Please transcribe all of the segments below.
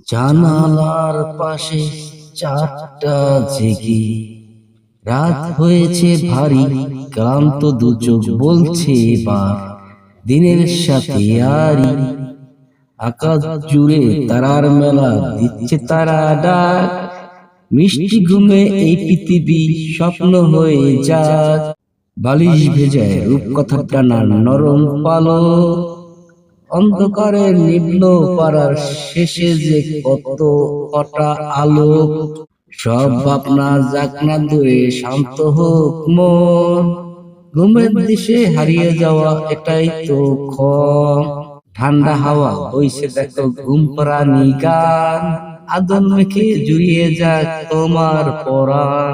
জানালার পাশে চারটা জেগে রাত হয়েছে ভারী, ক্লান্ত দু চোখ বলছে এবার দিনের সাথে আরি। আকাশ জুড়ে তারার মেলা দিচ্ছে তারা ডাক, মিষ্টি ঘুমে এই পৃথিবী স্বপ্ন হয়ে যাক। বালিশ ভেজায় রূপকথার টানা নরম পালো, অন্ধকারে নিভল পাড়ার শেষে যে কত কটা আলো। সব ভাবনা যাক না দূরে, শান্ত হোক মন, ঘুমের দিশে হারিয়ে যাওয়া এটাই তো ক্ষণ। ঠান্ডা হাওয়া বইছে দেখো ঘুম পাড়ানি গান, আদর মেখে জুড়িয়ে যাক তোমার পরাণ।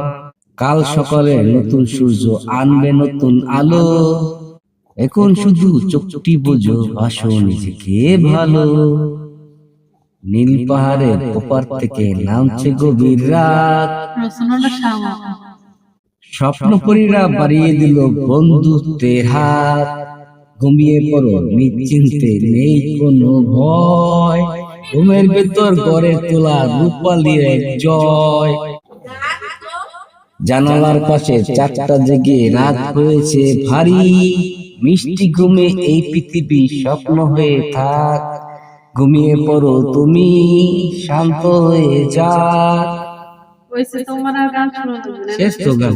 কাল সকালে নতুন সূর্য আনবে নতুন আলো, এখন শুধু চোখটি বোঝো ভাসো নিজেকে ভালো। নীল পাহাড়ের ওপার থেকে নামছে গভীর রাত, স্বপ্নপরীরা বাড়িয়ে দিল বন্ধুত্বের হাত। ঘুমিয়ে পড়ো নিশ্চিন্তে, নেই কোনো ভয়, ঘুমের ভেতর গড়ে তোলা রূপালীর এক জয়। জানালার পাশে চারটা জেগে রাত হয়েছে ভারী, মিষ্টি ঘুমে এই পৃথিবী স্বপ্ন হয়ে থাক। ঘুমিয়ে পড়ো তুমি, শান্ত হয়ে যাক। শেষ তো গান।